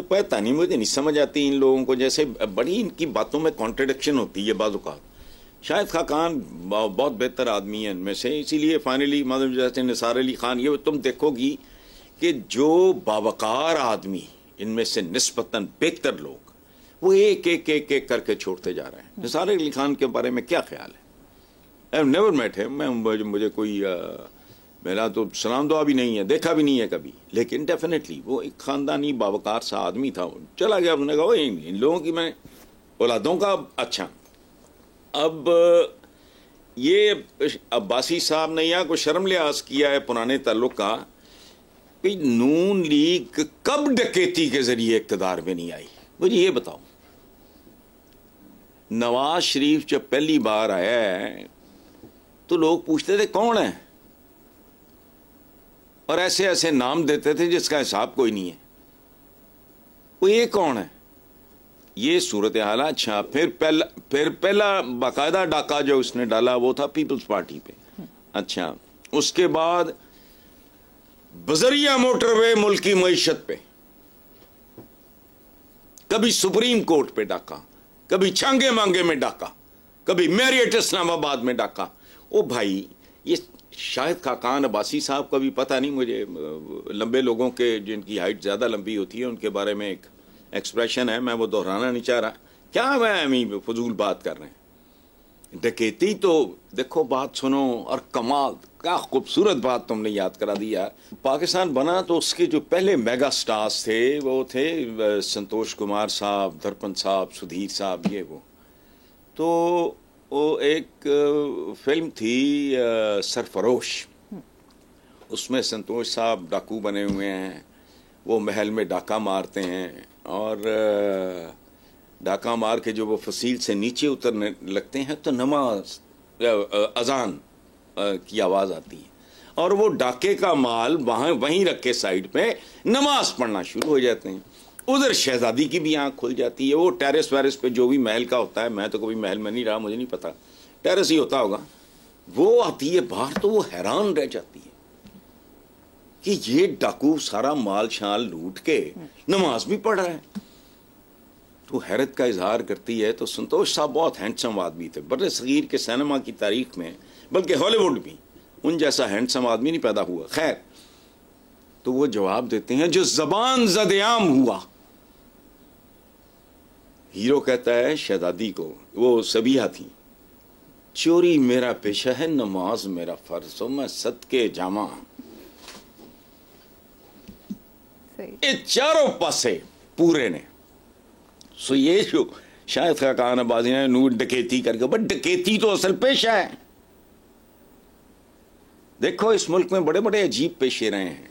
پتہ نہیں مجھے نہیں سمجھ آتی ان لوگوں کو، جیسے بڑی ان کی باتوں میں کانٹرڈکشن ہوتی ہے بعض اوقات. شاہد خاقان بہت بہتر آدمی ہے ان میں سے، اسی لیے فائنلی مطلب جیسے نثار علی خان، یہ تم دیکھو گی کہ جو باوقار آدمی ان میں سے نسبتاً بہتر لوگ وہ ایک ایک ایک ایک کر کے چھوڑتے جا رہے ہیں. نثار علی خان کے بارے میں کیا خیال ہے؟ I've never met him. مجھے کوئی میرا تو سلام دعا بھی نہیں ہے، دیکھا بھی نہیں ہے کبھی، لیکن ڈیفینیٹلی وہ ایک خاندانی باوقار سا آدمی تھا. چلا گیا، انہوں نے کہا ان لوگوں کی میں اولادوں کا اچھا. اب یہ عباسی صاحب نے یہاں کو شرم لحاظ کیا ہے پرانے تعلق کا کہ نون لیگ کب ڈکیتی کے ذریعے اقتدار میں نہیں آئی. مجھے یہ بتاؤ، نواز شریف جب پہلی بار آیا ہے تو لوگ پوچھتے تھے کون ہے، اور ایسے ایسے نام دیتے تھے جس کا حساب کوئی نہیں ہے. وہ یہ کون ہے؟ یہ صورتحال. اچھا پھر پہلا باقاعدہ ڈاکہ جو اس نے ڈالا وہ تھا پیپلز پارٹی پہ. اچھا اس کے بعد بذریعہ موٹر وے ملک کی معیشت پہ، کبھی سپریم کورٹ پہ ڈاکہ، کبھی چھانگے مانگے میں ڈاکہ، کبھی میریٹ اسلام آباد میں ڈاکہ. او بھائی، یہ شاہد خاقان عباسی صاحب کا بھی پتہ نہیں مجھے، لمبے لوگوں کے جن کی ہائٹ زیادہ لمبی ہوتی ہے ان کے بارے میں ایک ایکسپریشن ہے، میں وہ دہرانا نہیں چاہ رہا. کیا میں فضول بات کر رہے ہیں؟ ڈکیتی تو دیکھو، بات سنو، اور کمال کیا خوبصورت بات تم نے یاد کرا دی یار. پاکستان بنا تو اس کے جو پہلے میگا سٹارز تھے وہ تھے سنتوش کمار صاحب، درپن صاحب، سدھیر صاحب، یہ وہ. تو وہ ایک فلم تھی سرفروش، اس میں سنتوش صاحب ڈاکو بنے ہوئے ہیں، وہ محل میں ڈاکہ مارتے ہیں، اور ڈاکہ مار کے جو وہ فصیل سے نیچے اترنے لگتے ہیں تو نماز اذان کی آواز آتی ہے، اور وہ ڈاکے کا مال وہیں رکھ کے سائڈ پہ نماز پڑھنا شروع ہو جاتے ہیں. ادھر شہزادی کی بھی آنکھ کھل جاتی ہے. وہ ٹیرس ویرس پہ جو بھی محل کا ہوتا ہے، میں تو کبھی محل میں نہیں رہا، مجھے نہیں پتا، ٹیرس ہی ہوتا ہوگا، وہ آتی ہے باہر تو وہ حیران رہ جاتی ہے کہ یہ ڈاکو سارا مال شال لوٹ کے نماز بھی پڑھ رہا ہے. تو حیرت کا اظہار کرتی ہے. تو سنتوش صاحب بہت ہینڈسم آدمی تھے، بر صغیر کے سینما کی تاریخ میں، بلکہ ہالی ووڈ بھی ان جیسا ہینڈسم آدمی نہیں پیدا ہوا. خیر، تو وہ جواب دیتے ہیں جو زبان زد عام ہوا. ہیرو کہتا ہے شہزادی کو، وہ سبیہ تھی، چوری میرا پیشہ ہے، نماز میرا فرض ہو، میں صدقے جامع. یہ چاروں پاسے پورے نے. سو یہ جو شاید خاقان عباسی نے نور ڈکیتی کر کے، بٹ ڈکیتی تو اصل پیشہ ہے. دیکھو اس ملک میں بڑے بڑے عجیب پیشے رہے ہیں.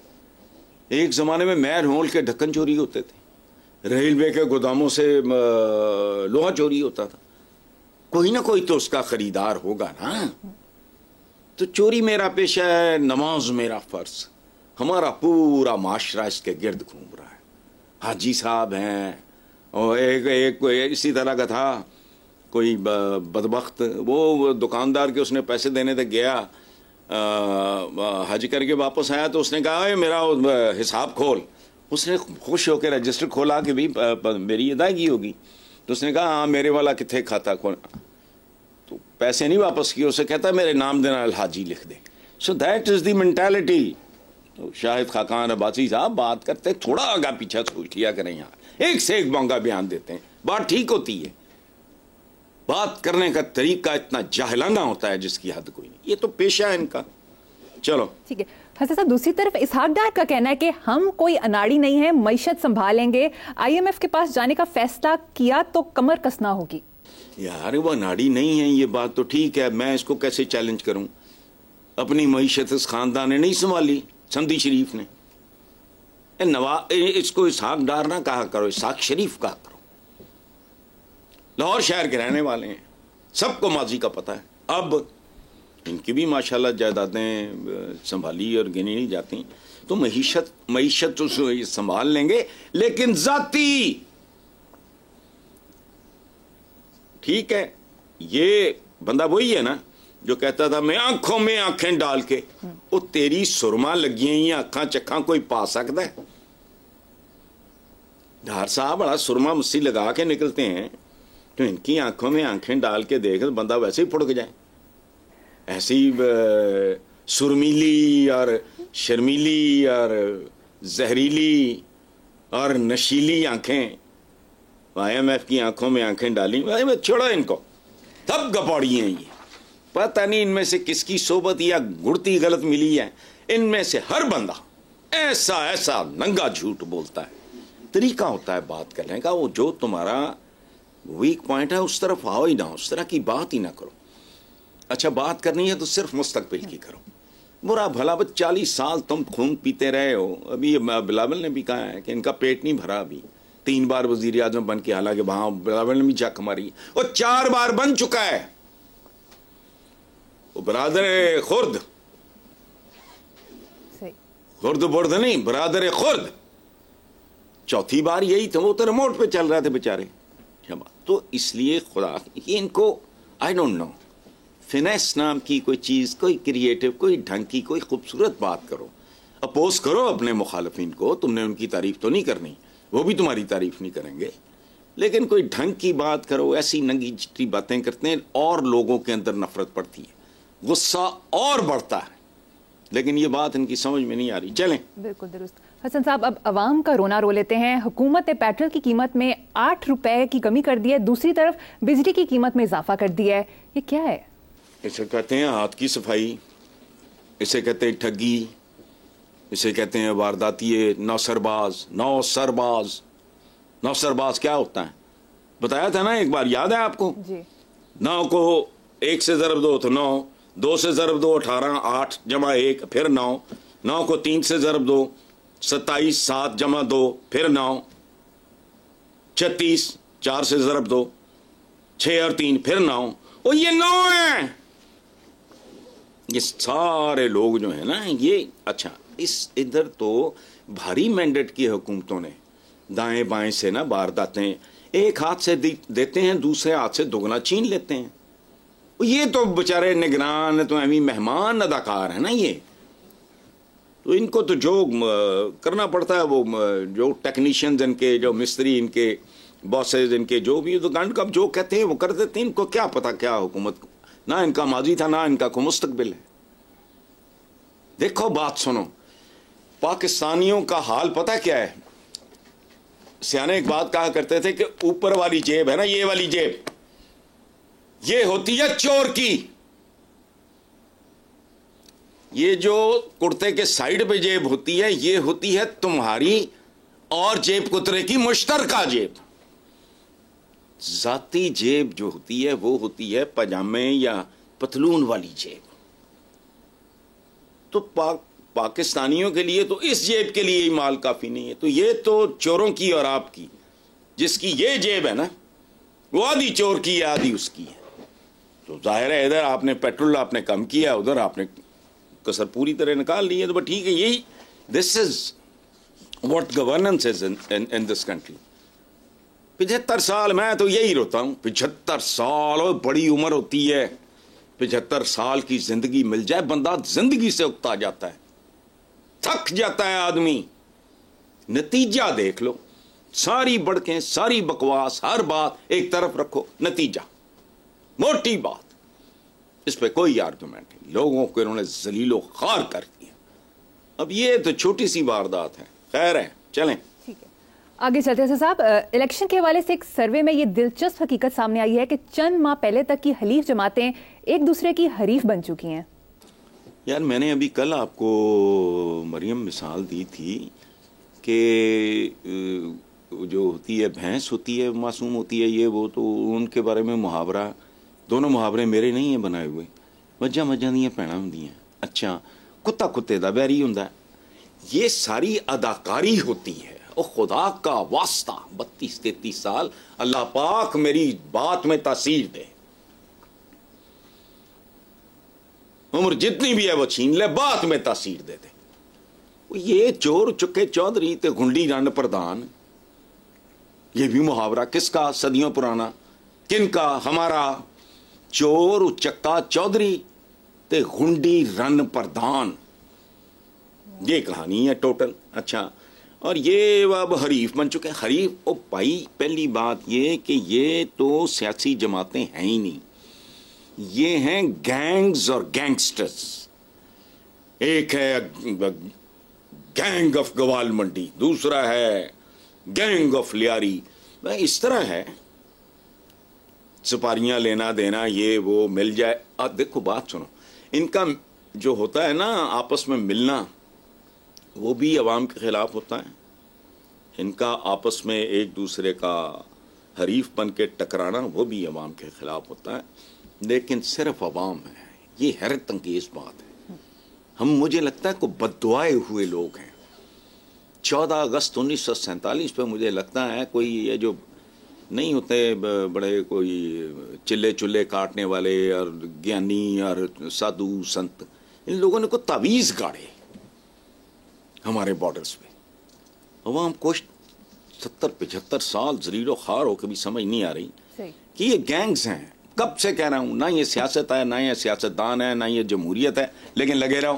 ایک زمانے میں مین ہول کے ڈھکن چوری ہوتے تھے، ریلوے کے گوداموں سے لوہا چوری ہوتا تھا. کوئی نہ کوئی تو اس کا خریدار ہوگا نا. تو چوری میرا پیشہ ہے، نماز میرا فرض. ہمارا پورا معاشرہ اس کے گرد گھوم رہا ہے. حاجی صاحب ہیں، اور ایک اسی طرح کا تھا کوئی بدبخت، وہ دکاندار کے اس نے پیسے دینے تک گیا، حج کر کے واپس آیا تو اس نے کہا میرا حساب کھول. اس نے خوش ہو کے رجسٹر کھولا کہ بھی میری ادائیگی ہوگی. تو اس نے کہا ہاں میرے والا کتنے کھاتا کھول. تو پیسے نہیں واپس کیے. اسے کہتا میرے نام دینا الحاجی لکھ دے. So that is the mentality. تو شاہد خاقان عباسی صاحب بات کرتے تھوڑا آگا پیچھا سوچ لیا کریں یار. ایک سے ایک بونگا بیان دیتے ہیں، بات ٹھیک ہوتی ہے، بات کرنے کا طریقہ اتنا جاہلانہ ہوتا ہے جس کی حد کوئی نہیں. یہ تو پیشہ ہے ان کا. چلو ٹھیک ہے حسن صاحب. دوسری طرف اسحاق ڈار کا کہنا ہے کہ ہم کوئی اناڑی نہیں ہے، معیشت سنبھالیں گے، آئی ایم ایف کے پاس جانے کا فیصلہ کیا تو کمر کسنا ہوگی. یار وہ اناڑی نہیں ہے، یہ بات تو ٹھیک ہے، میں اس کو کیسے چیلنج کروں؟ اپنی معیشت اس خاندان نے نہیں سنبھالی، سندھی شریف نے. اس کو اسحاق ڈار نہ کہا کرو، اسحاق شریف کہا کرو. لاہور شہر کے رہنے والے ہیں، سب کو ماضی کا پتہ ہے. اب ان کی بھی ماشاءاللہ جائیدادیں سنبھالی اور گنی نہیں جاتی. تو معیشت تو سنبھال لیں گے، لیکن ذاتی ٹھیک ہے. یہ بندہ وہی ہے نا جو کہتا تھا میں آنکھوں میں آنکھیں ڈال کے. وہ تیری سرما لگی ہیں آنکھاں چکھاں کوئی پا سکتا ہے؟ ڈھار صاحب بڑا سرما مسی لگا کے نکلتے ہیں تو ان کی آنکھوں میں آنکھیں ڈال کے دیکھ بندہ ویسے ہی پھڑک جائے. ایسی سرمیلی اور شرمیلی اور زہریلی اور نشیلی آنکھیں, IMF کی آنکھوں میں آنکھیں ڈالی. چھوڑو ان کو, سب گپوڑی ہیں یہ. پتہ نہیں ان میں سے کس کی صحبت یا گڑتی غلط ملی ہے. ان میں سے ہر بندہ ایسا ننگا جھوٹ بولتا ہے. طریقہ ہوتا ہے بات کرنے کا, وہ جو تمہارا ویک پوائنٹ ہے اس طرف آؤ ہی نہ, اس طرح کی بات ہی نہ کرو. اچھا بات کرنی ہے تو صرف مستقبل کی کرو. برا بھلا 40 سال تم خون پیتے رہے ہو. ابھی بلاول نے بھی کہا ہے کہ ان کا پیٹ نہیں بھرا. ابھی 3 بار وزیر اعظم بن کے, حالانکہ وہاں بلاول نے بھی جھک ماری, وہ 4 بار بن چکا ہے. وہ برادر خرد برد نہیں, برادر خرد, چوتھی بار یہی تھا. وہ تو ریموٹ پہ چل رہے تھے بیچارے. تو اس لیے خدا یہ ان کو آئی ڈونٹ نو, فنیس نام کی کوئی چیز, کوئی کریٹو, کوئی ڈھنگ کی کوئی خوبصورت بات کرو. اپوز کرو اپنے مخالفین کو. تم نے ان کی تعریف تو نہیں کرنی, وہ بھی تمہاری تعریف نہیں کریں گے, لیکن کوئی ڈھنگ کی بات کرو. ایسی ننگی چٹی باتیں کرتے ہیں اور لوگوں کے اندر نفرت پڑتی ہے, غصہ اور بڑھتا ہے, لیکن یہ بات ان کی سمجھ میں نہیں آ رہی. چلیں. بالکل درست. حسن صاحب, اب عوام کا رونا رو لیتے ہیں. حکومت نے پیٹرول کی قیمت میں 8 روپے کی کمی کر دی ہے, دوسری طرف بجلی کی قیمت میں اضافہ کر دیا ہے. یہ کیا ہے؟ اسے کہتے ہیں ہاتھ کی صفائی, اسے کہتے ہیں ٹھگی, اسے کہتے ہیں وارداتی نوسرباز. نوسرباز کیا ہوتا ہے بتایا تھا نا ایک بار, یاد ہے آپ کو؟ جی. 9 کو 1 سے ضرب دو تو 9, 2 سے ضرب دو 18, 8 جمع 1 پھر 9, 9 کو 3 سے ضرب دو 27, 7 جمع 2 پھر 9, 36, 4 سے ضرب دو 6 اور 3 پھر 9. وہ یہ 9 ہیں. یہ سارے لوگ جو ہیں نا یہ, اچھا اس ادھر تو بھاری مینڈیٹ کی حکومتوں نے دائیں بائیں سے نا وارداتیں ایک ہاتھ سے دیتے ہیں, دوسرے ہاتھ سے دگنا چھین لیتے ہیں. یہ تو بچارے نگران تو ایویں مہمان اداکار ہیں نا یہ. تو ان کو تو جو کرنا پڑتا ہے وہ جو ٹیکنیشینز ان کے, جو مستری ان کے, باسز ان کے, جو بھی تو گنڈ کب جو کہتے ہیں وہ کر دیتے ہیں. ان کو کیا پتا کیا حکومت, نہ ان کا ماضی تھا نہ ان کا کو مستقبل ہے. دیکھو بات سنو, پاکستانیوں کا حال پتا کیا ہے. سیانے ایک بات کہا کرتے تھے کہ اوپر والی جیب ہے نا, یہ والی جیب, یہ ہوتی ہے چور کی. یہ جو کرتے کے سائیڈ پہ جیب ہوتی ہے یہ ہوتی ہے تمہاری اور جیب کترے کی مشترکہ جیب. ذاتی جیب جو ہوتی ہے وہ ہوتی ہے پاجامے یا پتلون والی جیب. تو پاکستانیوں کے لیے تو اس جیب کے لیے ہی مال کافی نہیں ہے. تو یہ تو چوروں کی اور آپ کی, جس کی یہ جیب ہے نا وہ آدھی چور کی ہے آدھی اس کی ہے. تو ظاہر ہے ادھر آپ نے پیٹرول آپ نے کم کیا, ادھر آپ نے کسر پوری طرح نکال لی ہے. تو ٹھیک ہے, یہی this is what governance is in this country. 75 سال میں تو یہی روتا ہوں, 75 سال اور بڑی عمر ہوتی ہے. 75 سال کی زندگی مل جائے بندہ زندگی سے اکتا جاتا ہے, تھک جاتا ہے آدمی. نتیجہ دیکھ لو, ساری بڑکیں ساری بکواس ہر بات ایک طرف رکھو, نتیجہ موٹی بات, اس پہ کوئی آرگومنٹ نہیں. لوگوں کو انہوں نے ذلیل و خوار کر دیا. اب یہ تو چھوٹی سی واردات ہے. خیر ہے, چلیں آگے چلتے ہیں. صاحب, الیکشن کے حوالے سے ایک سروے میں یہ دلچسپ حقیقت سامنے آئی ہے کہ چند ماہ پہلے تک کی حلیف جماعتیں ایک دوسرے کی حریف بن چکی ہیں. یار میں نے ابھی کل آپ کو مریم مثال دی تھی کہ جو ہوتی ہے بھینس ہوتی ہے معصوم ہوتی ہے یہ وہ, تو ان کے بارے میں محاورہ, دونوں محاورے میرے نہیں ہیں بنائے ہوئے, مجھاں مجھاں دیاں پیڑاں ہوندیاں. اچھا کتا کتے دا بیری ہوندا ہے. یہ ساری اداکاری ہوتی ہے. او خدا کا واسطہ 32-33 سال اللہ پاک میری بات میں تاثیر دے, عمر جتنی بھی ہے وہ چھین لے, بات میں تاثیر دے دے. یہ چور چکے چودھری تے گھنڈی رن پردھان, یہ بھی محاورہ کس کا, صدیوں پرانا. کن کا, ہمارا. چور چکا چودھری تے گھنڈی رن پردھان, یہ کہانی ہے ٹوٹل. اچھا اور یہ اب حریف بن چکے ہیں. حریف او بھائی پہلی بات یہ کہ یہ تو سیاسی جماعتیں ہیں ہی نہیں, یہ ہیں گینگز اور گینگسٹرز. ایک ہے گینگ آف گوال منڈی, دوسرا ہے گینگ آف لیاری. اس طرح ہے, سپاریاں لینا دینا یہ وہ مل جائے. دیکھو بات سنو, ان کا جو ہوتا ہے نا آپس میں ملنا, وہ بھی عوام کے خلاف ہوتا ہے. ان کا آپس میں ایک دوسرے کا حریف بن کے ٹکرانا وہ بھی عوام کے خلاف ہوتا ہے. لیکن صرف عوام ہے, یہ حیرت انگیز بات ہے. ہم مجھے لگتا ہے کوئی بددعائے ہوئے لوگ ہیں. 14 اگست 1947 پہ مجھے لگتا ہے کوئی یہ جو نہیں ہوتے بڑے کوئی چلے چلے کاٹنے والے اور گیانی اور سادھو سنت, ان لوگوں نے کوئی تعویذ گاڑے ہمارے بارڈرز پہ. عوام کو 70-75 سال زریر و خوار ہو کے بھی سمجھ نہیں آ رہی کہ یہ گینگز ہیں. کب سے کہہ رہا ہوں, نہ یہ سیاست ہے, نہ یہ سیاستدان ہے, نہ یہ جمہوریت ہے, لیکن لگے رہو,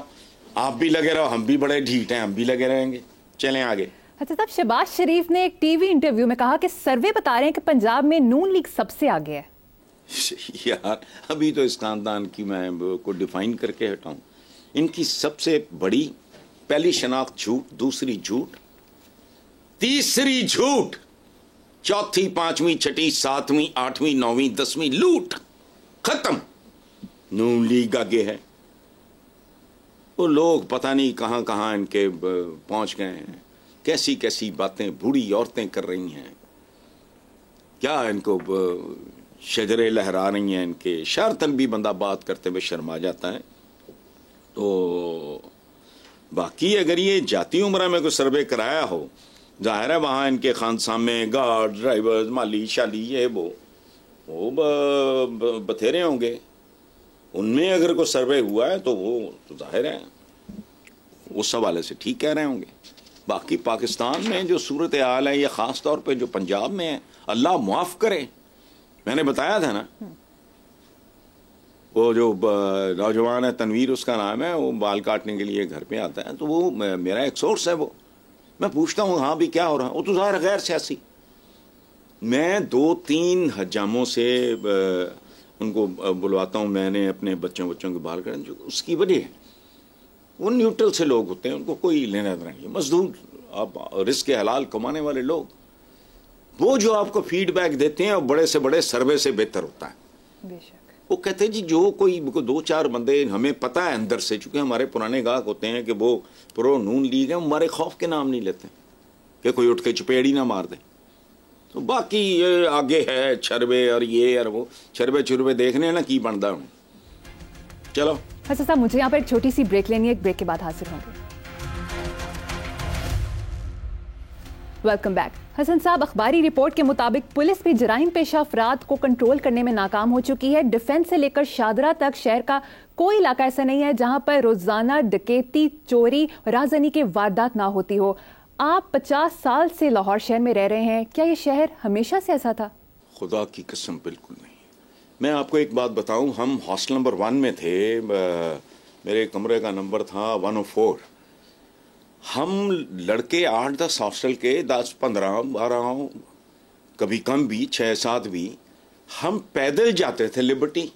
آپ بھی لگے رہو, ہم بھی بڑے ڈھیٹ ہیں, ہم بھی لگے رہیں گے. چلیں آگے. اچھا صاحب, شہباز شریف نے ایک ٹی وی انٹرویو میں کہا کہ سروے بتا رہے ہیں کہ پنجاب میں نون لیگ سب سے آگے ہے. یار ابھی تو اس خاندان کی میں کو ڈیفائن کر کے ہٹاؤں. ان کی سب سے بڑی پہلی شناخت جھوٹ, دوسری جھوٹ, تیسری جھوٹ, چوتھی, پانچویں, چھٹی, ساتویں, آٹھویں, نویں, 10ویں لوٹ. ختم. نون لیگ آگے ہے. وہ لوگ پتہ نہیں کہاں کہاں ان کے پہنچ گئے ہیں, کیسی کیسی باتیں بوڑھی عورتیں کر رہی ہیں, کیا ان کو شجرے لہرا رہی ہیں ان کے. شرطن بھی بندہ بات کرتے ہوئے شرما جاتا ہے. تو باقی اگر یہ جاتی عمرہ میں کوئی سروے کرایا ہو, ظاہر ہے وہاں ان کے خاندان میں گارڈ, ڈرائیور, مالی شالی یہ وہ بتھیرے ہوں گے. ان میں اگر کوئی سروے ہوا ہے تو وہ تو ظاہر ہے اس حوالے سے ٹھیک کہہ رہے ہوں گے. باقی پاکستان میں جو صورتحال ہے, یہ خاص طور پہ جو پنجاب میں ہے, اللہ معاف کرے. میں نے بتایا تھا نا, وہ جو نوجوان ہے تنویر اس کا نام ہے, وہ بال کاٹنے کے لیے گھر پہ آتا ہے, تو وہ میرا ایک سورس ہے. وہ میں پوچھتا ہوں ہاں بھی کیا ہو رہا ہے, وہ تو ظاہر غیر سیاسی. میں 2-3 حجاموں سے ان کو بلواتا ہوں, میں نے اپنے بچوں کے بال کاٹنے. جو اس کی وجہ ہے وہ نیوٹرل سے لوگ ہوتے ہیں, ان کو کوئی لینا دینا نہیں. مزدور, آپ رزق حلال کمانے والے لوگ, وہ جو آپ کو فیڈ بیک دیتے ہیں اور بڑے سے بڑے سروے سے بہتر ہوتا ہے. بے شک. وہ کہتے ہیں جی جو کوئی 2-4 بندے ہمیں پتہ ہے اندر سے, چونکہ ہمارے پرانے گاہک ہوتے ہیں کہ وہ پرو نون لیگ ہیں, ہمارے خوف کے نام نہیں لیتے کہ کوئی اٹھ کے چپیڑی نہ مار دے. تو باقی یہ آگے ہے چھروے اور یہ اور وہ چھروے دیکھنے نا کی بنتا ہوں. چلو حسن صاحب, مجھے یہاں پر ایک چھوٹی سی بریک لینی ہے, ایک بریک کے بعد حاضر ہوں گے. Welcome back. حسن صاحب, اخباری رپورٹ کے مطابق پولیس بھی جرائم پیشہ افراد کو کنٹرول کرنے میں ناکام ہو چکی ہے. ڈیفنس سے لے کر شادرہ تک شہر کا کوئی علاقہ ایسا نہیں ہے جہاں پر روزانہ ڈکیتی, چوری, رازنی کی واردات نہ ہوتی ہو. آپ 50 سال سے لاہور شہر میں رہ رہے ہیں, کیا یہ شہر ہمیشہ سے ایسا تھا؟ خدا کی قسم بالکل نہیں. میں آپ کو ایک بات بتاؤں, ہم ہاسٹل نمبر 1 میں تھے, میرے کمرے کا نمبر تھا 104. ہم لڑکے 8-10 ہاسٹل کے 10-15-12 کبھی کم بھی 6-7 بھی, ہم پیدل جاتے تھے لبرٹی,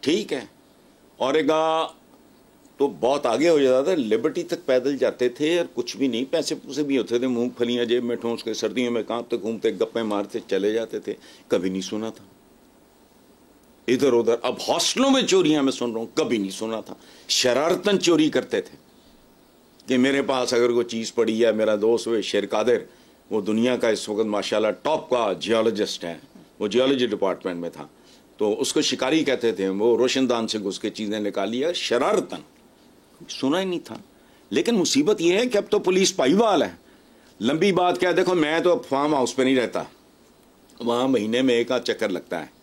ٹھیک ہے, اور ایک تو بہت آگے ہو جاتا تھا, لبرٹی تک پیدل جاتے تھے اور کچھ بھی نہیں, پیسے پوسے بھی ہوتے تھے, مونگ پھلیاں جیب میں ٹھونس کے سردیوں میں کانپتے گھومتے گپیں مارتے چلے جاتے تھے. کبھی نہیں سنا تھا ادھر ادھر. اب ہاسٹلوں میں چوریاں میں سن رہا ہوں, کبھی نہیں سنا تھا. شرارتاً چوری کرتے تھے کہ میرے پاس اگر کوئی چیز پڑی ہے. میرا دوست وہ شیر قادر, وہ دنیا کا اس وقت ماشاءاللہ ٹاپ کا جیولوجسٹ ہے, وہ جیولوجی ڈپارٹمنٹ میں تھا, تو اس کو شکاری کہتے تھے. وہ روشن دان سے گھس کے چیزیں نکالی ہے, شرارتاً. سنا ہی نہیں تھا. لیکن مصیبت یہ ہے کہ اب تو پولیس پائی بال ہے. لمبی بات کیا, دیکھو میں تو فارم ہاؤس پہ نہیں رہتا, وہاں مہینے میں ایک آدھ چکر لگتا ہے.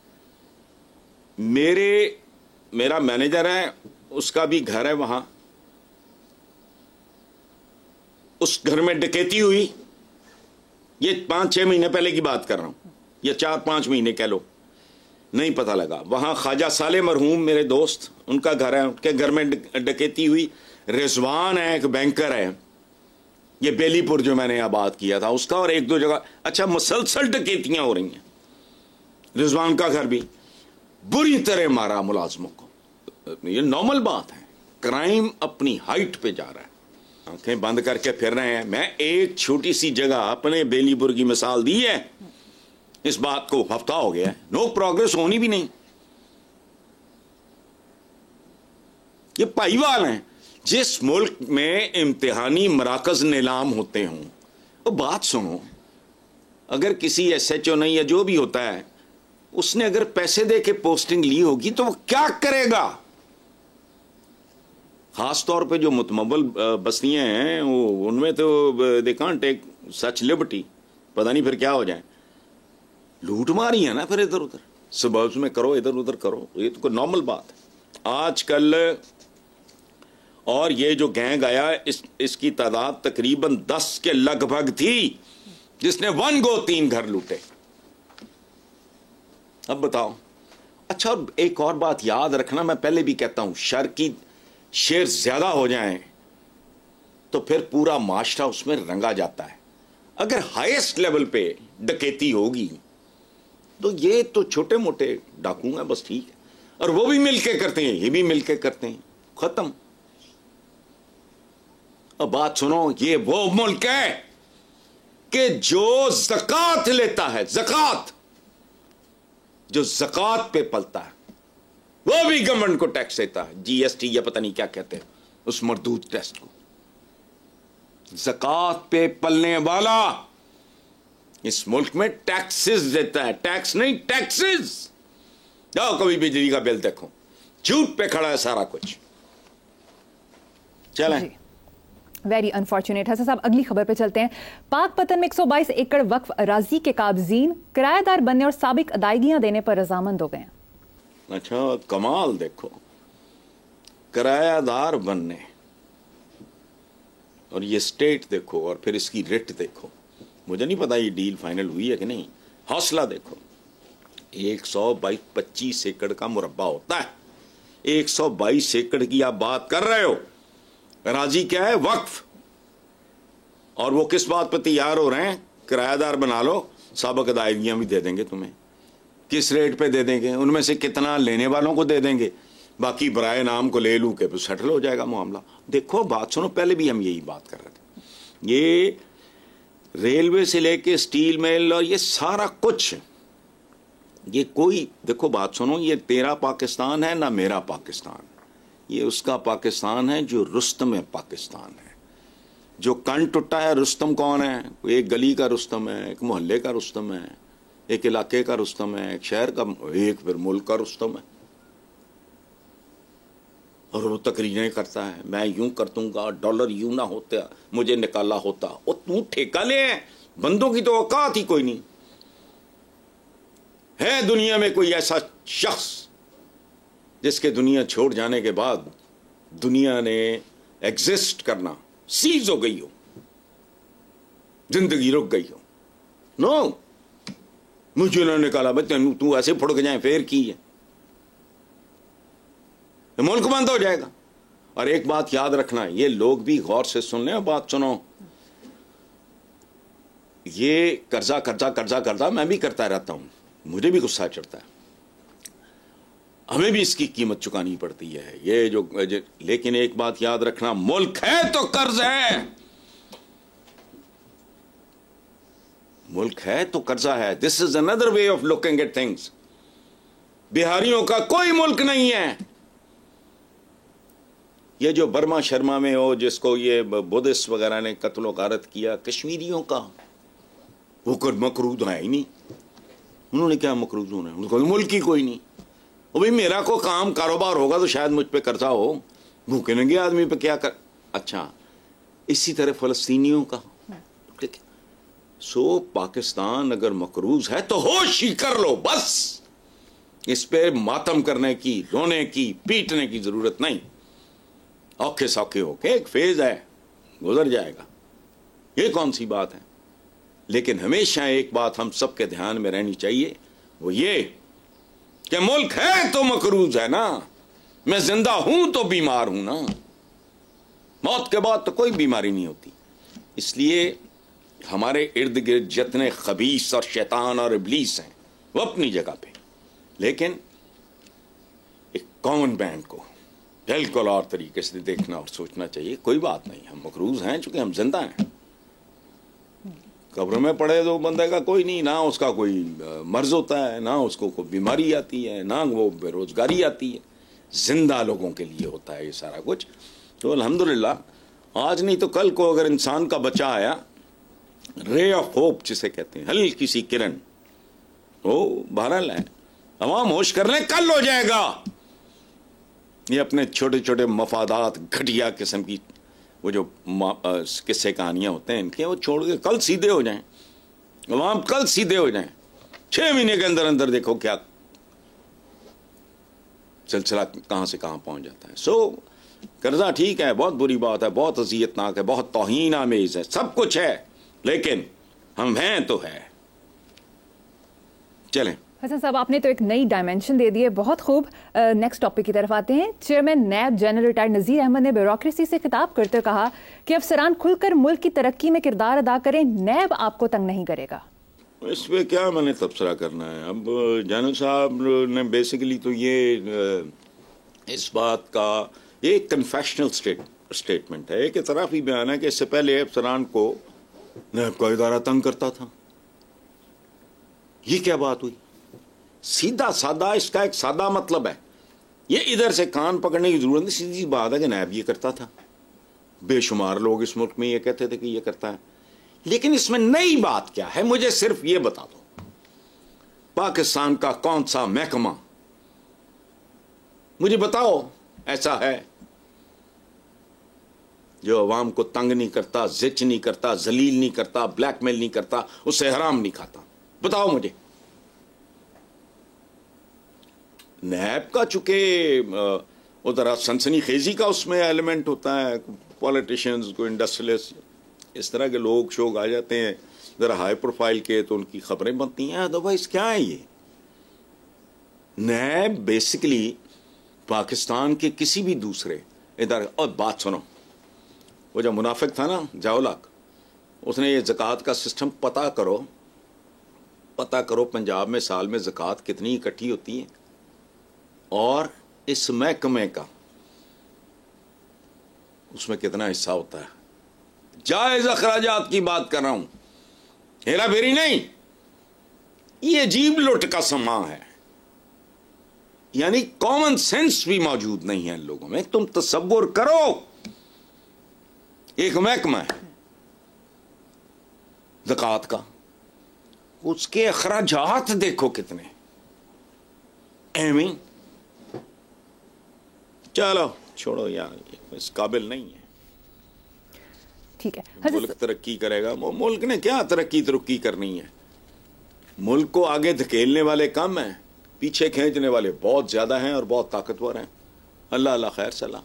میرا مینیجر ہے, اس کا بھی گھر ہے وہاں. اس گھر میں ڈکیتی ہوئی, یہ 5-6 مہینے پہلے کی بات کر رہا ہوں, یا 4-5 مہینے کہہ لو, نہیں پتہ لگا. وہاں خواجہ صالح مرحوم میرے دوست, ان کا گھر ہے, ان کے گھر میں ڈکیتی ہوئی. رضوان ہے ایک بینکر ہے, یہ بیلی پور جو میں نے یہاں بات کیا تھا اس کا، اور ایک دو جگہ. اچھا مسلسل ڈکیتیاں ہو رہی ہیں. رضوان کا گھر بھی بری طرح مارا ملازموں کو. یہ نارمل بات ہے. کرائم اپنی ہائٹ پہ جا رہا ہے. آنکھیں بند کر کے پھر رہے ہیں. میں ایک چھوٹی سی جگہ اپنے بیلی پور کی مثال دی ہے. اس بات کو ہفتہ ہو گیا ہے. نو پروگرس ہونی بھی نہیں. یہ پائیوال ہیں. جس ملک میں امتحانی مراکز نیلام ہوتے ہوں، وہ بات سنو، اگر کسی ایس ایچ او نہیں یا جو بھی ہوتا ہے اس نے اگر پیسے دے کے پوسٹنگ لی ہوگی تو وہ کیا کرے گا؟ خاص طور پہ جو متمول بستیاں ہیں ان میں تو they can't take such Liberty. پتہ نہیں پھر کیا ہو جائے. لوٹ ماری ہے نا پھر ادھر ادھر سبربز میں کرو، ادھر ادھر کرو. یہ تو کوئی نارمل بات ہے آج کل. اور یہ جو گینگ آیا اس کی تعداد تقریباً 10 کے لگ بھگ تھی، جس نے 1 گو 3 گھر لوٹے. اب بتاؤ. اچھا ایک اور بات یاد رکھنا، میں پہلے بھی کہتا ہوں، شر کی شیر زیادہ ہو جائیں تو پھر پورا معاشرہ اس میں رنگا جاتا ہے. اگر ہائیسٹ لیول پہ ڈکیتی ہوگی تو یہ تو چھوٹے موٹے ڈاکو ہیں بس، ٹھیک ہے، اور وہ بھی مل کے کرتے ہیں، یہ بھی مل کے کرتے ہیں، ختم. اب بات سنو، یہ وہ ملک ہے کہ جو زکات لیتا ہے، زکات جو زکات پہ پلتا ہے وہ بھی گورنمنٹ کو ٹیکس دیتا ہے. جی ایس ٹی یا پتہ نہیں کیا کہتے ہیں اس مردود ٹیکس کو. زکات پہ پلنے والا اس ملک میں ٹیکسز دیتا ہے. ٹیکس نہیں، ٹیکسز. جاؤ کبھی بجلی کا بل دیکھو، جھوٹ پہ کھڑا ہے سارا کچھ. چلیں. Very unfortunate. حسن صاحب اگلی خبر پہ چلتے ہیں. پاک پتن میں 122 ایکڑ وقف اراضی کے قابضین کرایہ دار بننے اور سابق ادائیگیاں دینے پر رضامند ہو گئے ہیں. اچھا کمال دیکھو، کرایہ دار بننے اور یہ سٹیٹ دیکھو اور پھر اس کی ریٹ دیکھو. مجھے نہیں پتا یہ ڈیل فائنل ہوئی ہے کہ نہیں. حوصلہ دیکھو. 122 ایکڑ کا مربع ہوتا ہے. 122 ایکڑ کی آپ بات کر رہے ہو. اراضی کیا ہے؟ وقف. اور وہ کس بات پہ تیار ہو رہے ہیں؟ کرایہ دار بنا لو، سابق ادائیگیاں بھی دے دیں گے تمہیں. کس ریٹ پہ دے دیں گے؟ ان میں سے کتنا لینے والوں کو دے دیں گے، باقی برائے نام کو لے لوں کے پھر سیٹل ہو جائے گا معاملہ. دیکھو بات سنو، پہلے بھی ہم یہی بات کر رہے تھے. یہ ریلوے سے لے کے سٹیل مل اور یہ سارا کچھ، یہ کوئی دیکھو بات سنو، یہ تیرا پاکستان ہے نہ میرا پاکستان. یہ اس کا پاکستان ہے جو رستم پاکستان ہے. جو کن ٹوٹا ہے رستم کون ہے؟ ایک گلی کا رستم ہے، ایک محلے کا رستم ہے، ایک علاقے کا رستم ہے، ایک شہر کا، ایک پھر ملک کا رستم ہے. اور وہ تقریریں کرتا ہے، میں یوں کر دوں گا، ڈالر یوں نہ ہوتا مجھے نکالا ہوتا. وہ تو ٹھیکہ لے. بندوں کی تو اوقات ہی کوئی نہیں ہے. دنیا میں کوئی ایسا شخص جس کے دنیا چھوڑ جانے کے بعد دنیا نے ایگزسٹ کرنا سیز ہو گئی ہو، زندگی رک گئی ہو؟ نو. مجھے نہ نکالا بھائی، تو ایسے پھڑک جائیں پھر کی ہے، ملک بند ہو جائے گا. اور ایک بات یاد رکھنا، یہ لوگ بھی غور سے سن لیں. بات سنو، یہ قرضہ قرضہ قرضہ قرضہ میں بھی کرتا رہتا ہوں، مجھے بھی غصہ چڑھتا ہے، ہمیں بھی اس کی قیمت چکانی پڑتی ہے. یہ جو لیکن ایک بات یاد رکھنا، ملک ہے تو قرض ہے، ملک ہے تو قرضہ ہے. This is another way of looking at things. بہاریوں کا کوئی ملک نہیں ہے. یہ جو برما شرما میں ہو، جس کو یہ بدھسٹ وغیرہ نے قتل و غارت کیا، کشمیریوں کا وہ مقروض ہے ہی نہیں. انہوں نے کیا مقروض ہونا ہے؟ ان کو ملک ہی کوئی نہیں. وہ بھی میرا کو کام کاروبار ہوگا تو شاید مجھ پہ قرضہ ہو. بھوکے ننگے آدمی پہ کیا کر. اچھا اسی طرح فلسطینیوں کا. سو پاکستان اگر مقروض ہے تو ہوش ہی کر لو بس. اس پہ ماتم کرنے کی، رونے کی، پیٹنے کی ضرورت نہیں. اوکھے سوکھے ہو کے ایک فیز ہے، گزر جائے گا. یہ کون سی بات ہے؟ لیکن ہمیشہ ایک بات ہم سب کے دھیان میں رہنی چاہیے، وہ یہ کہ ملک ہے تو مقروض ہے نا. میں زندہ ہوں تو بیمار ہوں نا. موت کے بعد تو کوئی بیماری نہیں ہوتی. اس لیے ہمارے ارد گرد جتنے خبیث اور شیطان اور ابلیس ہیں وہ اپنی جگہ پہ، لیکن ایک کامن مین کو بالکل اور طریقے سے دیکھنا اور سوچنا چاہیے. کوئی بات نہیں، ہم مقروض ہیں چونکہ ہم زندہ ہیں. قبر میں پڑے تو بندے کا کوئی نہیں، نہ اس کا کوئی مرض ہوتا ہے، نہ اس کو کوئی بیماری آتی ہے، نہ وہ بے روزگاری آتی ہے. زندہ لوگوں کے لیے ہوتا ہے یہ سارا کچھ. تو الحمدللہ آج نہیں تو کل کو اگر انسان کا بچہ آیا، رے آف ہوپ جسے کہتے ہیں، ہلکی سی کرن، وہ بہرحال ہے. عوام ہوش کر لیں، کل ہو جائے گا. یہ اپنے چھوٹے چھوٹے مفادات، گھٹیا قسم کی وہ جو قصے کہانیاں ہوتے ہیں ان کے، وہ چھوڑ کے کل سیدھے ہو جائیں. عوام کل سیدھے ہو جائیں. 6 مہینے کے اندر اندر دیکھو کیا سلسلہ کہاں سے کہاں پہنچ جاتا ہے. سو قرضہ ٹھیک ہے، بہت بری بات ہے، بہت اذیت ناک ہے، بہت توہین آمیز ہے، سب کچھ ہے، لیکن ہم ہیں تو ہے. چلیں حسن صاحب، آپ نے تو ایک نئی ڈائمینشن دے دی ہے، بہت خوب. نیکسٹ ٹاپک کی طرف آتے ہیں. Chairman NAB general retired Nazir Ahmad نے بیوروکریسی سے خطاب کرتے کہا کہ افسران کھل کر ملک کی ترقی میں کردار ادا کریں، نیب آپ کو تنگ نہیں کرے گا. اس پہ کیا میں نے تبصرہ کرنا ہے. اب جانو صاحب نے بیسیکلی تو یہ اس بات کا ایک کنفیشنل اسٹیٹمنٹ ہے، ایک اعترافی بیان ہے کہ اس سے پہلے افسران کو نیب کا ادارہ تنگ کرتا تھا. یہ کیا بات ہوئی؟ سیدھا سادہ، اس کا ایک سادہ مطلب ہے. یہ ادھر سے کان پکڑنے کی ضرورت نہیں، سیدھی بات ہے کہ نیب یہ کرتا تھا. بے شمار لوگ اس ملک میں یہ کہتے تھے کہ یہ کرتا ہے. لیکن اس میں نئی بات کیا ہے؟ مجھے صرف یہ بتا دو، پاکستان کا کون سا محکمہ مجھے بتاؤ ایسا ہے جو عوام کو تنگ نہیں کرتا، زچ نہیں کرتا، ذلیل نہیں کرتا، بلیک میل نہیں کرتا، اس سے حرام نہیں کھاتا؟ بتاؤ مجھے. نیب کا چونکہ وہ ذرا سنسنی خیزی کا اس میں ایلیمنٹ ہوتا ہے، پولیٹیشنز کو، انڈسٹریلسٹ، اس طرح کے لوگ شوگ آ جاتے ہیں ذرا ہائی پروفائل کے، تو ان کی خبریں بنتی ہیں. ادروائز کیا ہے یہ؟ نیب بیسکلی پاکستان کے کسی بھی دوسرے ادارے. اور بات سنو، وہ جو منافق تھا نا جاولاک، اس نے یہ زکوٰۃ کا سسٹم پتہ کرو پنجاب میں سال میں زکوٰۃ کتنی اکٹھی ہوتی ہے، اور اس محکمے کا اس میں کتنا حصہ ہوتا ہے. جائز اخراجات کی بات کر رہا ہوں، ہیرا پھیری نہیں. یہ عجیب لٹ کا سما ہے، یعنی کامن سینس بھی موجود نہیں ہے ان لوگوں میں. تم تصور کرو، ایک محکمہ ہے زکوٰۃ کا، اس کے اخراجات دیکھو کتنے. ایویں چلو چھوڑو یار، اس قابل نہیں ہے. ٹھیک ہے. ملک ترقی کرے گا، ملک نے کیا ترقی کرنی ہے. ملک کو آگے دھکیلنے والے کم ہیں، پیچھے کھینچنے والے بہت زیادہ ہیں اور بہت طاقتور ہیں. اللہ خیر صلاح.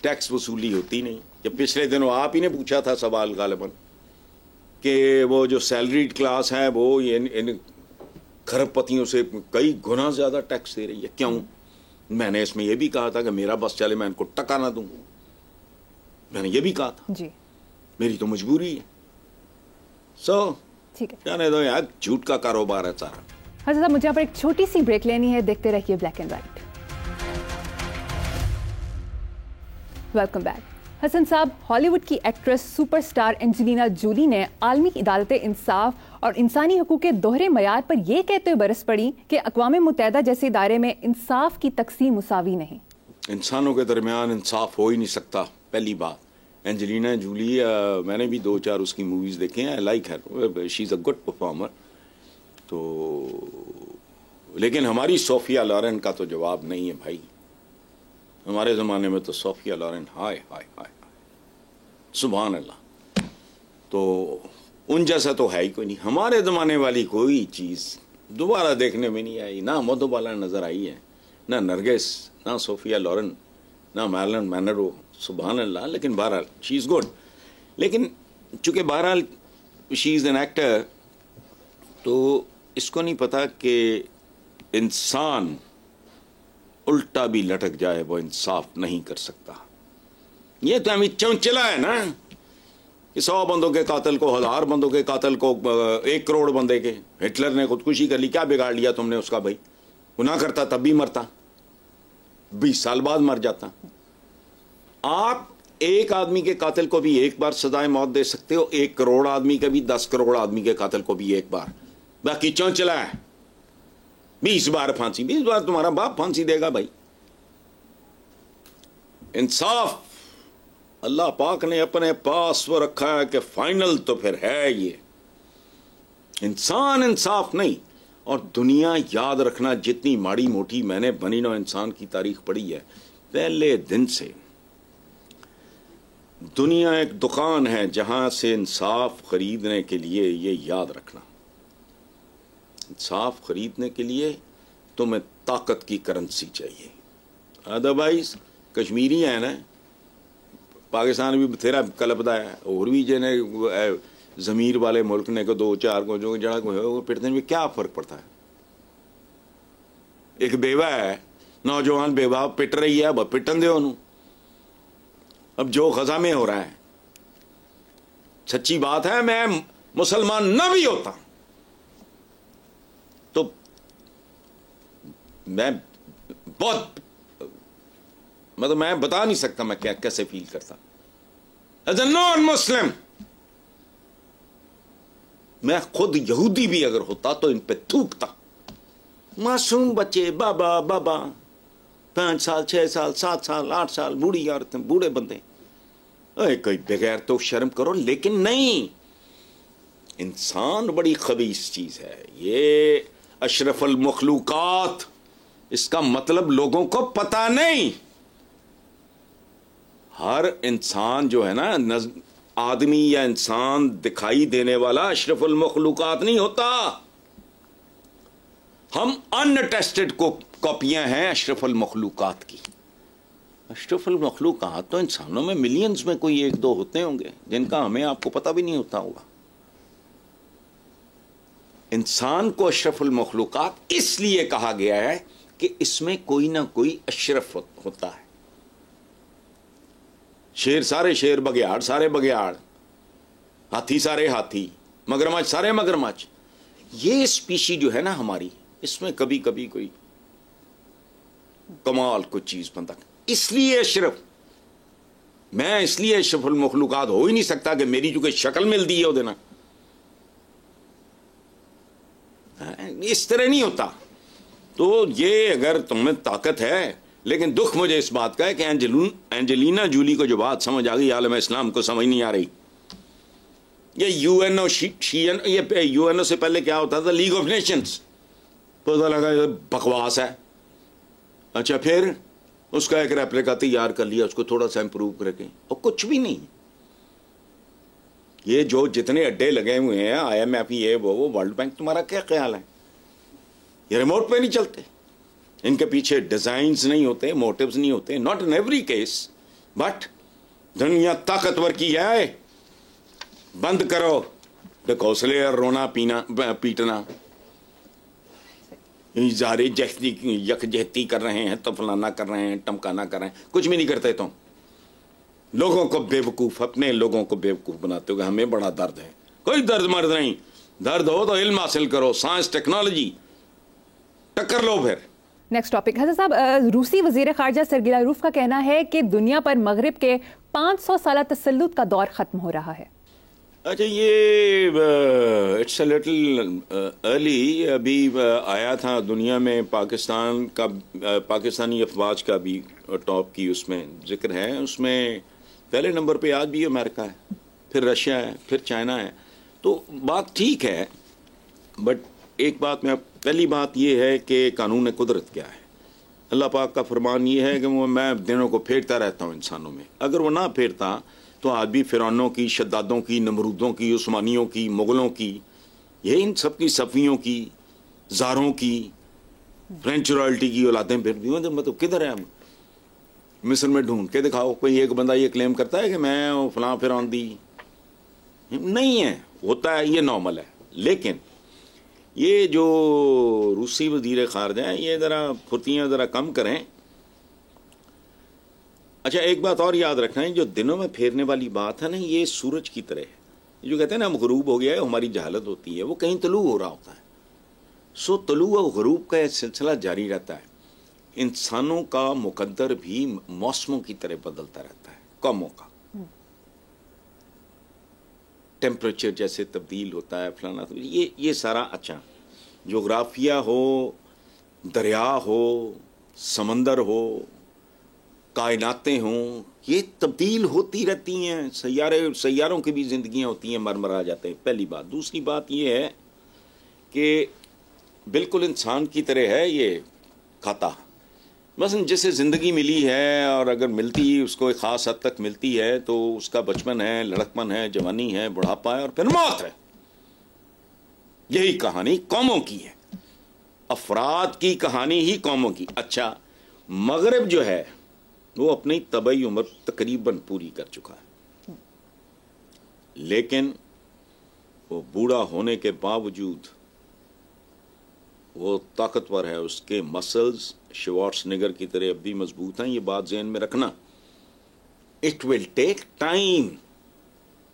ٹیکس وصولی ہوتی نہیں. جب پچھلے دنوں آپ ہی نے پوچھا تھا سوال غالباً کہ وہ جو سیلریڈ کلاس ہے وہ ان کھرب پتیوں سے کئی گنا زیادہ ٹیکس دے رہی ہے. کیوں؟ میں نے اس میں یہ بھی کہا تھا کہ میرا بس چلے میں ان کو ٹکا نہ دوں. میں نے یہ بھی کہا تھا جی، میری تو مجبوری ہے. ٹھیک ہے، جانے دو یار، جھوٹ کا کاروبار ہے سارا. حضرت صاحب مجھے یہاں پر ایک چھوٹی سی بریک لینی ہے، دیکھتے رہیے black and white. Welcome back. Hasan صاحب، ہالی ووڈ کی actress superstar Angelina Jolie نے عالمی عدالت انصاف اور انسانی حقوق کے دوہرے معیار پر یہ کہتے ہوئے برس پڑی کہ اقوام متحدہ جیسے ادارے میں انصاف کی تقسیم مساوی نہیں. انسانوں کے درمیان انصاف ہو ہی نہیں سکتا. پہلی بات، اینجلینا جولی، میں نے بھی 2-4 اس کی موویز دیکھے ہیں. I like Hare, she is a good performer. تو لیکن ہماری صوفیہ لارن کا تو جواب نہیں ہے بھائی. ہمارے زمانے میں تو صوفیہ لارن ہائے ہائے ہائے سبحان اللہ، تو ان جیسا تو ہے ہی کوئی نہیں. ہمارے زمانے والی کوئی چیز دوبارہ دیکھنے میں نہیں آئی. نہ مدھو بالا نظر آئی ہے، نہ نرگس، نہ صوفیہ لارن، نہ میرلن مینرو. سبحان اللہ. لیکن بہرحال شی از گڈ. لیکن چونکہ بہرحال شی از این ایکٹر، تو اس کو نہیں پتا کہ انسان الٹا بھی لٹک جائے وہ انصاف نہیں کر سکتا. یہ تو ہمیں چونچلا ہے نا. کہ 100 بندوں کے قاتل کو, 1000 بندوں کے قاتل کو, 1 کروڑ بندے کے. ہٹلر نے خودکشی کر لی, کیا بگاڑ لیا تم نے اس کا بھائی؟ گناہ کرتا تب بھی مرتا, 20 سال بعد مر جاتا. آپ ایک آدمی کے قاتل کو بھی ایک بار سزائے موت دے سکتے ہو, 1 کروڑ آدمی کا بھی, 10 کروڑ آدمی کے قاتل کو بھی ایک بار. باقی چونچلا ہے 20 بار پھانسی, 20 بار تمہارا باپ پھانسی دے گا بھائی. انصاف اللہ پاک نے اپنے پاس وہ رکھا ہے کہ فائنل تو پھر ہے یہ. انسان انصاف نہیں. اور دنیا یاد رکھنا, جتنی ماڑی موٹی میں نے بنی نو انسان کی تاریخ پڑھی ہے, پہلے دن سے دنیا ایک دکان ہے جہاں سے انصاف خریدنے کے لیے, یہ یاد رکھنا, انصاف خریدنے کے لیے تمہیں طاقت کی کرنسی چاہیے. ادروائز کشمیری ہے نا, پاکستان بھی بتھیرا کلپدا ہے, اور بھی جنہیں ضمیر والے ملک نے کو 2-4 کو جو جڑا کو پٹنے میں کیا فرق پڑتا ہے. ایک بیوہ ہے, نوجوان بیوہ پٹ رہی ہے, اب پٹن دے انہوں. اب جو غزہ میں ہو رہا ہے, سچی بات ہے, میں مسلمان نہ بھی ہوتا تو میں بہت, مطلب میں بتا نہیں سکتا میں کیسے فیل کرتا. ایز اے نان مسلم میں خود یہودی بھی اگر ہوتا تو ان پہ تھوکتا. معصوم بچے, بابا بابا, 5 سال 6 سال 7 سال 8 سال, بوڑھی عورتیں, بوڑھے بندے, کوئی بغیر تو شرم کرو. لیکن نہیں, انسان بڑی خبیث چیز ہے. یہ اشرف المخلوقات, اس کا مطلب لوگوں کو پتہ نہیں. ہر انسان جو ہے نا, آدمی یا انسان دکھائی دینے والا اشرف المخلوقات نہیں ہوتا. ہم ان ٹیسٹڈ کاپیاں ہیں اشرف المخلوقات کی. اشرف المخلوقات تو انسانوں میں ملینز میں کوئی 1-2 ہوتے ہوں گے جن کا ہمیں آپ کو پتہ بھی نہیں ہوتا ہوگا. انسان کو اشرف المخلوقات اس لیے کہا گیا ہے کہ اس میں کوئی نہ کوئی اشرف ہوتا ہے. شیر سارے شیر, بگیاڑ سارے بگیاڑ, ہاتھی سارے ہاتھی, مگرمچھ سارے مگرمچھ. یہ اسپیشی جو ہے نا ہماری, اس میں کبھی کبھی کوئی کمال کچھ چیز بنتا. اس لیے اشرف, میں اس لیے اشرف المخلوقات ہو ہی نہیں سکتا کہ میری جو کہ شکل ملتی ہے وہ دینا, اس طرح نہیں ہوتا. تو یہ اگر تمہیں طاقت ہے, لیکن دکھ مجھے اس بات کا ہے کہ اینجلینا جولی کو جو بات سمجھ آ گئی, عالم اسلام کو سمجھ نہیں آ رہی. یہ یو این او سے پہلے کیا ہوتا تھا, لیگ آف نیشنز, پتہ لگا بکواس ہے. اچھا پھر اس کا ایک ریپلیکا تیار کر لیا, اس کو تھوڑا سا امپروو کر کے, اور کچھ بھی نہیں. یہ جو جتنے اڈے لگے ہوئے ہیں, IMF, یہ وہ ورلڈ بینک, تمہارا کیا خیال ہے؟ یہ ریموٹ پہ نہیں چلتے, ان کے پیچھے ڈیزائنز نہیں ہوتے, موٹیوز نہیں ہوتے. Not in every case, but دنیا طاقتور کی ہے. بند کرو بکوسلے اور رونا پینا پیٹنا, اظہار یکجہتی کر رہے ہیں, تو فلانا کر رہے ہیں, ٹمکانا کر رہے ہیں, کچھ بھی نہیں کرتے. تم لوگوں کو بیوقوف, اپنے لوگوں کو بیوقوف بناتے ہو کہ ہمیں بڑا درد ہے. کوئی درد مرد نہیں. درد ہو تو علم حاصل کرو, سائنس ٹیکنالوجی ٹکر لو. پھر نیکسٹ ٹاپک. حضرت صاحب, روسی وزیر خارجہ سرگی لاروف کا کہنا ہے کہ دنیا پر مغرب کے 500 سالہ تسلط کا دور ختم ہو رہا ہے. اچھا, یہ اٹس اے لٹل ارلی. ابھی آیا تھا دنیا میں پاکستان کا, پاکستانی افواج کا بھی ٹاپ کی اس میں ذکر ہے. اس میں پہلے نمبر پہ آج بھی امریکہ ہے, پھر رشیا ہے, پھر چائنا ہے. تو بات ٹھیک ہے, بٹ ایک بات میں, پہلی بات یہ ہے کہ قانون قدرت کیا ہے. اللہ پاک کا فرمان یہ ہے کہ میں دنوں کو پھیرتا رہتا ہوں انسانوں میں. اگر وہ نہ پھیرتا تو آج بھی فرعونوں کی, شدادوں کی, نمرودوں کی, عثمانیوں کی, مغلوں کی, یہ ان سب کی, صفویوں کی, زاروں کی, فرینچ رائلٹی کی اولادیں پھرتی ہیں. مطلب کدھر ہے؟ ہم مصر میں ڈھونڈ کے دکھاؤ. کوئی ایک بندہ یہ کلیم کرتا ہے کہ میں فلاں فرعون دی. نہیں ہے, ہوتا ہے, یہ نارمل ہے. لیکن یہ جو روسی وزیر خارجہ ہیں, یہ ذرا پھرتیاں ذرا کم کریں. اچھا ایک بات اور یاد رکھنا ہے، جو دنوں میں پھیرنے والی بات ہے نا، یہ سورج کی طرح ہے، جو کہتے ہیں نا ہم غروب ہو گیا ہے، ہماری جہالت ہوتی ہے، وہ کہیں طلوع ہو رہا ہوتا ہے. سو طلوع و غروب کا یہ سلسلہ جاری رہتا ہے. انسانوں کا مقدر بھی موسموں کی طرح بدلتا رہتا ہے، قوموں کا ٹیمپریچر جیسے تبدیل ہوتا ہے فلانا، یہ سارا. اچھا جغرافیہ ہو، دریا ہو، سمندر ہو، کائناتیں ہوں، یہ تبدیل ہوتی رہتی ہیں. سیاروں کی بھی زندگیاں ہوتی ہیں، مر آ جاتے ہیں. پہلی بات. دوسری بات یہ ہے کہ بالکل انسان کی طرح ہے یہ کھاتا. مثلا جسے زندگی ملی ہے، اور اگر ملتی اس کو ایک خاص حد تک ملتی ہے، تو اس کا بچپن ہے، لڑکپن ہے، جوانی ہے، بڑھاپا ہے، اور پھر موت ہے. یہی کہانی قوموں کی ہے، افراد کی کہانی ہی قوموں کی. اچھا مغرب جو ہے وہ اپنی طبعی عمر تقریباً پوری کر چکا ہے، لیکن وہ بوڑھا ہونے کے باوجود وہ طاقتور ہے. اس کے مسلز شوارٹس نگر کی طرح اب بھی مضبوط ہیں. یہ بات ذہن میں رکھنا. It will take time.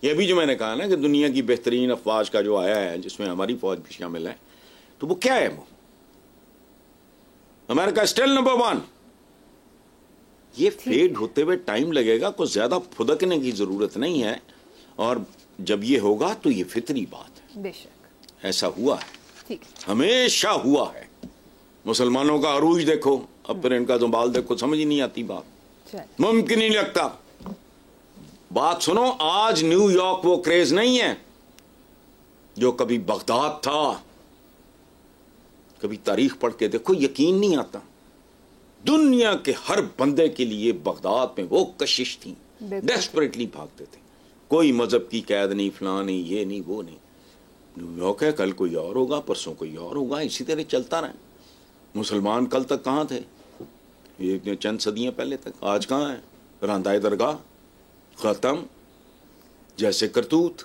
یہ بھی جو میں نے کہا نا کہ دنیا کی بہترین افواج کا جو آیا ہے، جس میں ہماری فوج بھی شامل ہے، تو وہ کیا ہے؟ وہ امریکہ اسٹل نمبر 1. یہ فیڈ ہوتے ہوئے ٹائم لگے گا، کوئی زیادہ پھدکنے کی ضرورت نہیں ہے. اور جب یہ ہوگا تو یہ فطری بات ہے. بے شک ایسا ہوا ہے، ٹھیک ہمیشہ ہوا ہے. مسلمانوں کا عروج دیکھو، اب پھر ان کا زنبال دیکھو، سمجھ ہی نہیں آتی بات، ممکن ہی نہیں لگتا. بات سنو، آج نیو یارک وہ کریز نہیں ہے جو کبھی بغداد تھا. کبھی تاریخ پڑھ کے دیکھو، یقین نہیں آتا. دنیا کے ہر بندے کے لیے بغداد میں وہ کشش تھی، ڈیسپریٹلی بھاگتے تھے. کوئی مذہب کی قید نہیں، فلاں نہیں، یہ نہیں، وہ نہیں. نیو یارک ہے، کل کوئی اور ہوگا، پرسوں کوئی اور ہوگا، اسی طرح چلتا رہے. مسلمان کل تک کہاں تھے؟ یہ چند صدیاں پہلے تک. آج کہاں ہیں؟ راندائے درگاہ، ختم، جیسے کرتوت.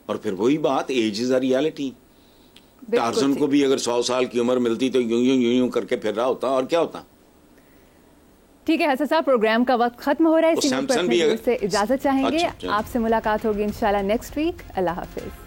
اور پھر وہی بات، age is a reality. Tarzan کو بھی اگر 100 سال کی عمر ملتی تو یوں کر کے پھر رہا ہوتا، اور کیا ہوتا. ٹھیک ہے حسن صاحب، پروگرام کا وقت ختم ہو رہا ہے، اسی سے اجازت چاہیں گے. آپ سے ملاقات ہوگی انشاءاللہ نیکسٹ ویک. اللہ حافظ.